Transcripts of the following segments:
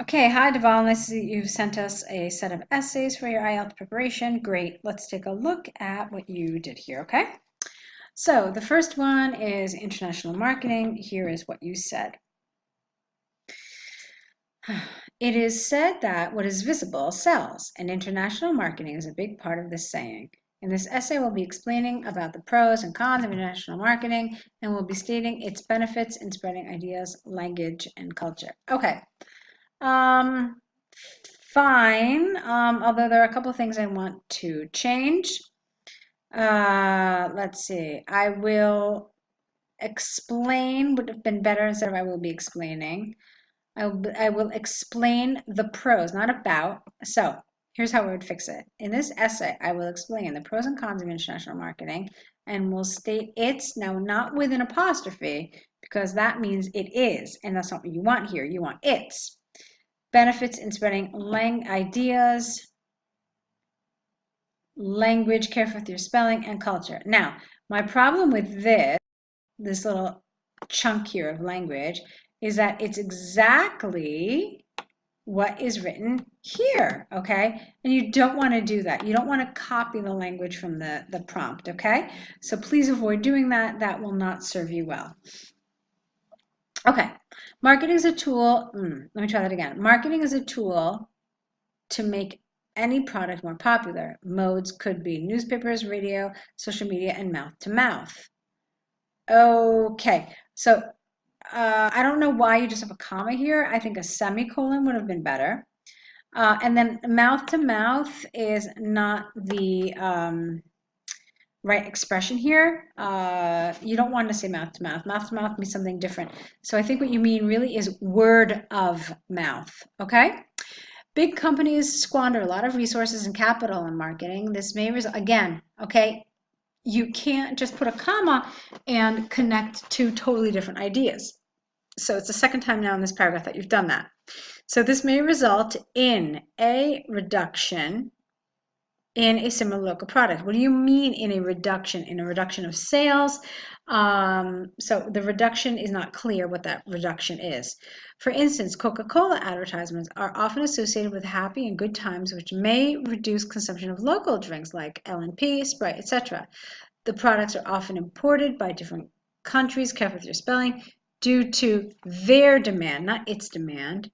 Okay, hi Dhaval. Nice to see you've sent us a set of essays for your IELTS preparation. Great. Let's take a look at what you did here, okay? So the first one is international marketing. Here is what you said. It is said that what is visible sells, and international marketing is a big part of this saying. In this essay, we'll be explaining about the pros and cons of international marketing, and we'll be stating its benefits in spreading ideas, language, and culture. Okay. Um, Fine, although there are a couple of things I want to change. Let's see. I will explain would have been better instead of I will be explaining. I will explain the pros, not about. So here's how we would fix it. In this essay, I will explain the pros and cons of international marketing and will state its, now not with an apostrophe, because that means it is, and that's not what you want here. You want its benefits in spreading ideas, language, careful with your spelling, and culture. Now, my problem with this little chunk here of language, is that it's exactly what is written here, okay? And you don't want to do that. You don't want to copy the language from the prompt, okay? So please avoid doing that. That will not serve you well. Okay, marketing is a tool. Let me try that again. Marketing is a tool to make any product more popular. Modes could be newspapers, radio, social media, and mouth to mouth. Okay, so I don't know why you just have a comma here. I think a semicolon would have been better. And then mouth to mouth is not the right expression here. You don't want to say mouth to mouth. Mouth to mouth means something different. So I think what you mean really is word of mouth, okay? Big companies squander a lot of resources and capital in marketing. This may result, again, okay, you can't just put a comma and connect two totally different ideas. So it's the second time now in this paragraph that you've done that. So this may result in a reduction in a similar local product. What do you mean in a reduction? In a reduction of sales? So the reduction is not clear what that reduction is. For instance, Coca-Cola advertisements are often associated with happy and good times, which may reduce consumption of local drinks like L&P, Sprite, etc. The products are often imported by different countries, careful with your spelling, due to their demand, not its demand,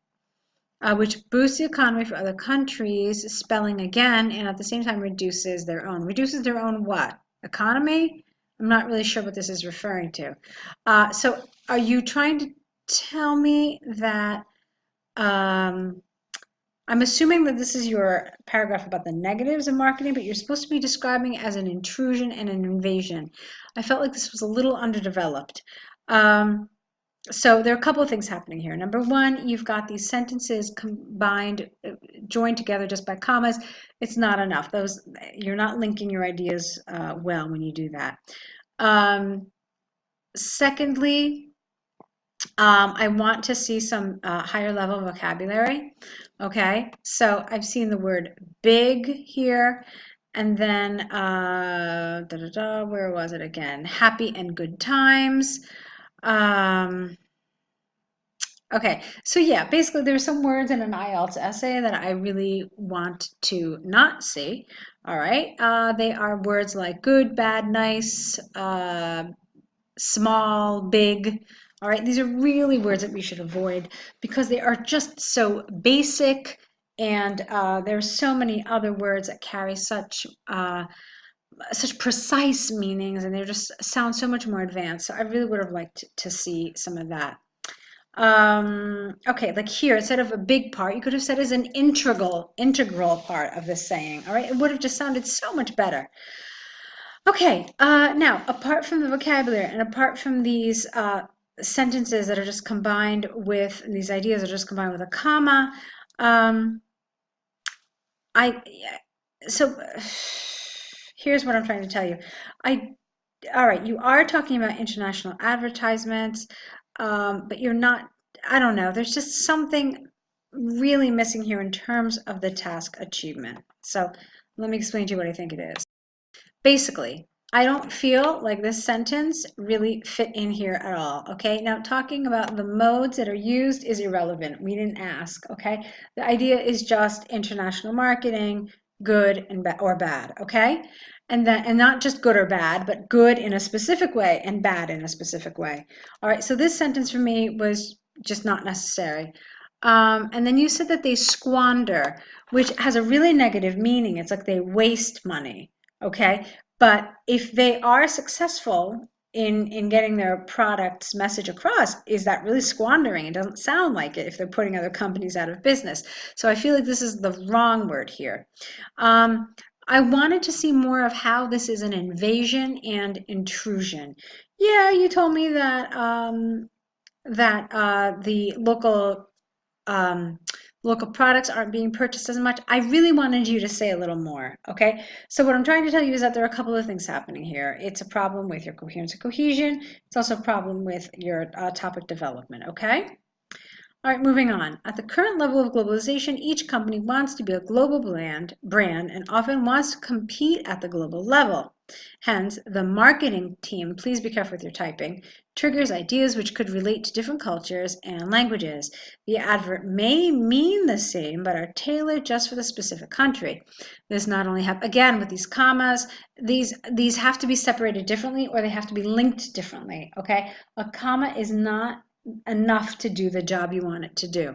which boosts the economy for other countries, spelling again, and at the same time reduces their own. Reduces their own what? Economy? I'm not really sure what this is referring to. So are you trying to tell me that, I'm assuming that this is your paragraph about the negatives of marketing, but you're supposed to be describing as an intrusion and an invasion. I felt like this was a little underdeveloped. So there are a couple of things happening here. Number one, you've got these sentences combined, joined together just by commas. It's not enough. You're not linking your ideas well when you do that. Secondly, I want to see some higher level vocabulary. Okay, so I've seen the word big here, and then where was it again? Happy and good times. Okay, so yeah, basically there's some words in an IELTS essay that I really want to not see. All right, they are words like good, bad, nice, small, big. All right, these are really words that we should avoid because they are just so basic, and there's so many other words that carry such precise meanings, and they just sound so much more advanced. So I really would have liked to see some of that. Okay, like here, instead of a big part, you could have said as an integral part of this saying. All right, it would have just sounded so much better. Okay, now apart from the vocabulary and apart from these sentences that are just combined with these ideas are just combined with a comma, I so here's what I'm trying to tell you. All right, you are talking about international advertisements, but you're not, I don't know, there's just something really missing here in terms of the task achievement. So let me explain to you what I think it is. Basically, I don't feel like this sentence really fit in here at all, okay? Now, talking about the modes that are used is irrelevant. We didn't ask, okay? The idea is just international marketing, good and or bad, okay? And not just good or bad, but good in a specific way and bad in a specific way. All right, so this sentence for me was just not necessary. And then you said that they squander, which has a really negative meaning. It's like they waste money, okay? But if they are successful in getting their product's message across, is that really squandering? It doesn't sound like it if they're putting other companies out of business. So I feel like this is the wrong word here. I wanted to see more of how this is an invasion and intrusion. Yeah, you told me that the um, local products aren't being purchased as much. I really wanted you to say a little more, okay? So what I'm trying to tell you is that there are a couple of things happening here. It's a problem with your coherence and cohesion. It's also a problem with your topic development, okay? All right, moving on. At the current level of globalization, each company wants to be a global brand and often wants to compete at the global level. Hence, the marketing team, please be careful with your typing, triggers ideas which could relate to different cultures and languages. The advert may mean the same, but are tailored just for the specific country. This not only happens, again, with these commas, these have to be separated differently or they have to be linked differently, okay? A comma is not enough to do the job you want it to do.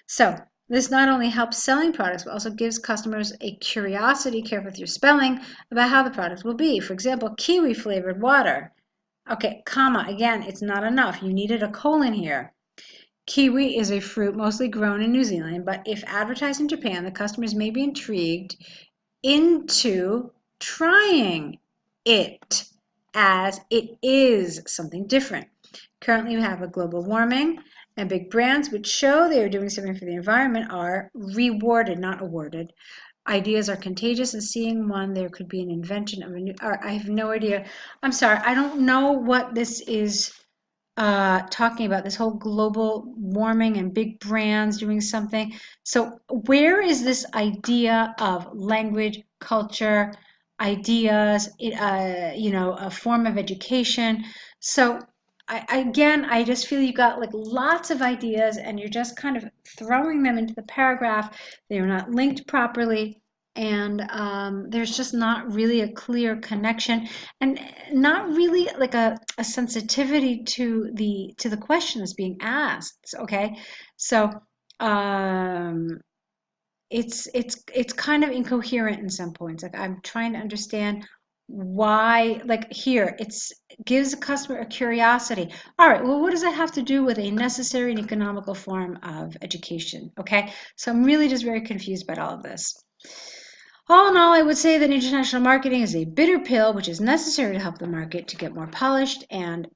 So this not only helps selling products, but also gives customers a curiosity, careful with your spelling, about how the product will be. For example, kiwi flavored water. Okay, comma, again, it's not enough. You needed a colon here. Kiwi is a fruit mostly grown in New Zealand, but if advertised in Japan, the customers may be intrigued into trying it as it is something different. Currently, we have a global warming, and big brands which show they are doing something for the environment are rewarded, not awarded. Ideas are contagious, and seeing one, there could be an invention of a new. I have no idea. I'm sorry, I don't know what this is talking about. This whole global warming and big brands doing something. So, where is this idea of language, culture, ideas? A form of education. So again, I just feel you got like lots of ideas and you're just kind of throwing them into the paragraph. They are not linked properly, and there's just not really a clear connection and not really like a sensitivity to the question that's being asked. Okay, so it's kind of incoherent in some points. Like I'm trying to understand why, like here it's gives a customer a curiosity. All right, well, what does that have to do with a necessary and economical form of education? Okay, so I'm really just very confused about all of this. All in all, I would say that international marketing is a bitter pill which is necessary to help the market to get more polished and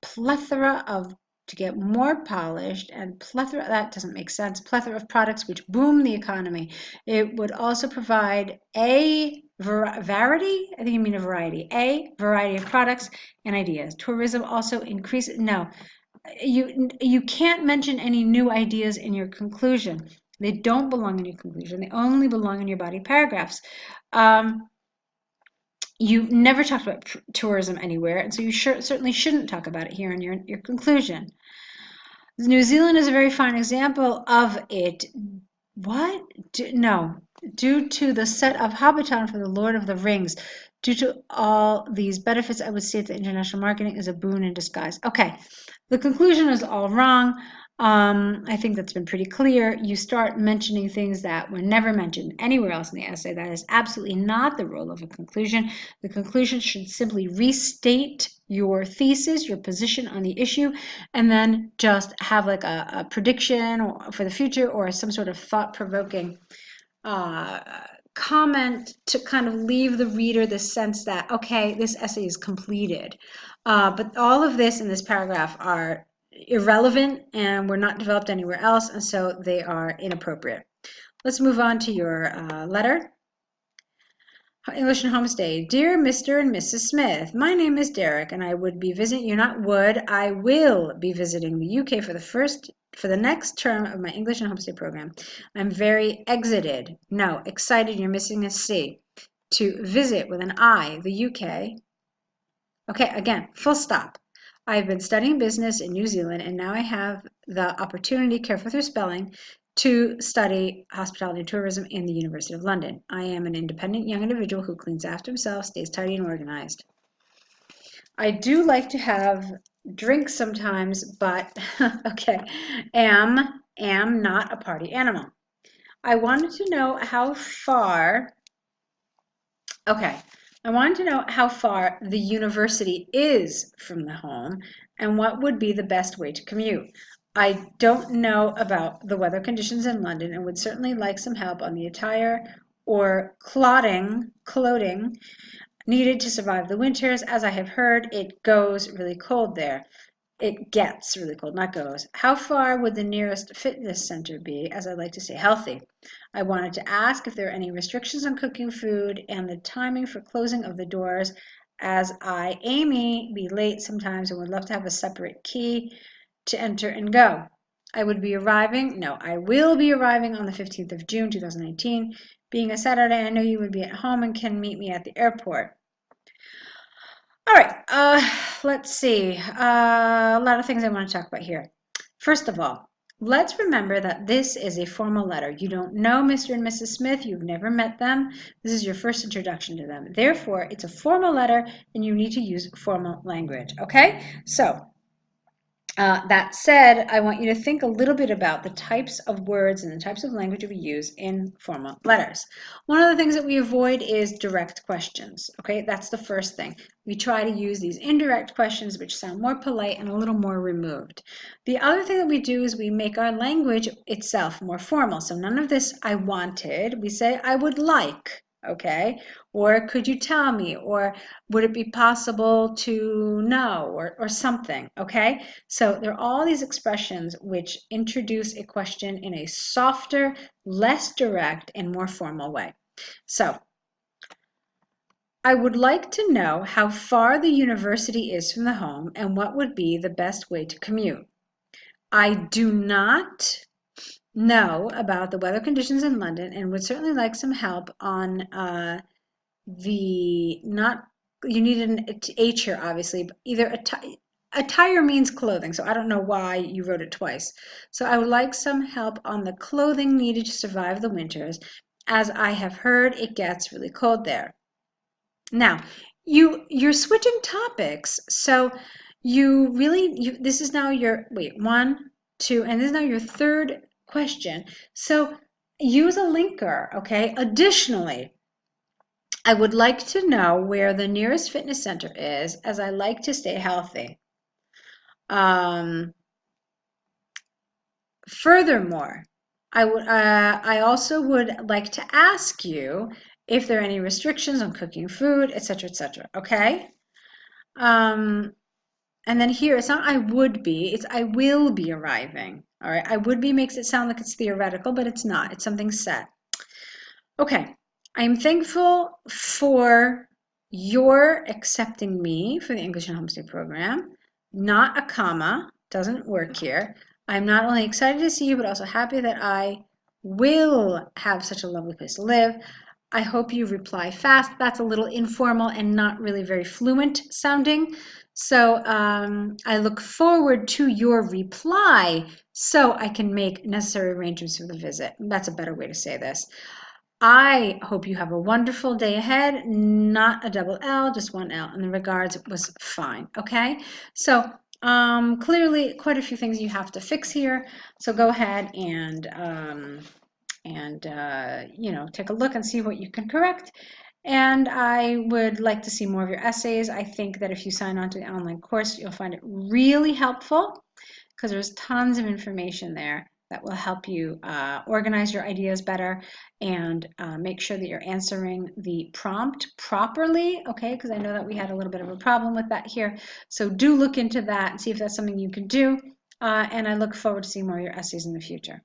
plethora of to get more polished and plethora, that doesn't make sense, plethora of products which boom the economy. It would also provide a variety, I think you mean a variety of products and ideas. Tourism also increases, no, you can't mention any new ideas in your conclusion. They don't belong in your conclusion. They only belong in your body paragraphs. You never talked about tourism anywhere, and so you certainly shouldn't talk about it here in your conclusion. New Zealand is a very fine example of it. What? No. Due to the set of Hobbiton for the Lord of the Rings, due to all these benefits, I would say that international marketing is a boon in disguise. Okay, the conclusion is all wrong. I think that's been pretty clear. You start mentioning things that were never mentioned anywhere else in the essay. That is absolutely not the role of a conclusion. The conclusion should simply restate your thesis, your position on the issue, and then just have like a prediction for the future or some sort of thought-provoking comment to kind of leave the reader the sense that, okay, this essay is completed. But all of this in this paragraph are irrelevant and were not developed anywhere else, and so they are inappropriate. Let's move on to your letter. English and Homestay. Dear Mr. and Mrs. Smith, my name is Derek and I would be visiting, you're not would, I will be visiting the UK for the next term of my English and Homestay program. I'm very excited. No, excited, you're missing a C. to visit with an I, the UK. Okay, again, full stop. I've been studying business in New Zealand, and now I have the opportunity, careful with your spelling, to study hospitality and tourism in the University of London. I am an independent young individual who cleans after himself, stays tidy and organized. I do like to have drinks sometimes, but okay, am not a party animal. I wanted to know how far, okay, I wanted to know how far the university is from the home and what would be the best way to commute. I don't know about the weather conditions in London and would certainly like some help on the attire or clothing needed to survive the winters. As I have heard, it goes really cold there. It gets really cold, not goes. How far would the nearest fitness center be, as I like to stay healthy? I wanted to ask if there are any restrictions on cooking food and the timing for closing of the doors, as I, Amy, be late sometimes and would love to have a separate key to enter and go. I would be arriving, no, I will be arriving on the 15th of June, 2019. Being a Saturday, I know you would be at home and can meet me at the airport. All right, let's see. A lot of things I want to talk about here. First of all, let's remember that this is a formal letter. You don't know Mr. and Mrs. Smith. You've never met them. This is your first introduction to them. Therefore, it's a formal letter, and you need to use formal language, okay? So, that said, I want you to think a little bit about the types of words and the types of language we use in formal letters. One of the things that we avoid is direct questions, okay? That's the first thing. We try to use these indirect questions which sound more polite and a little more removed. The other thing that we do is we make our language itself more formal. So none of this I wanted, we say I would like, okay? Or could you tell me? Or would it be possible to know? Or something, okay? So there are all these expressions which introduce a question in a softer, less direct, and more formal way. So I would like to know how far the university is from the home and what would be the best way to commute. I do not know about the weather conditions in London and would certainly like some help on you need an H here, obviously, but either attire means clothing, so I don't know why you wrote it twice. So I would like some help on the clothing needed to survive the winters, as I have heard it gets really cold there. Now, you're switching topics, so this is now your, wait, one, two, and this is now your third question. So use a linker, okay? Additionally, I would like to know where the nearest fitness center is, as I like to stay healthy. Furthermore, I also would like to ask you if there are any restrictions on cooking food, etc., etc. Okay? And then here, it's not I would be, it's I will be arriving. All right? I would be makes it sound like it's theoretical, but it's not. It's something set. Okay. I'm thankful for your accepting me for the English and Homestay program. Not a comma, doesn't work here. I'm not only excited to see you, but also happy that I will have such a lovely place to live. I hope you reply fast. That's a little informal and not really very fluent sounding. So I look forward to your reply so I can make necessary arrangements for the visit. That's a better way to say this. I hope you have a wonderful day ahead. Not a double L, just one L. And the regards was fine. Okay. So clearly quite a few things you have to fix here. So go ahead and take a look and see what you can correct. And I would like to see more of your essays. I think that if you sign on to the online course, you'll find it really helpful because there's tons of information there that will help you organize your ideas better and make sure that you're answering the prompt properly, okay? Because I know that we had a little bit of a problem with that here. So do look into that and see if that's something you can do. And I look forward to seeing more of your essays in the future.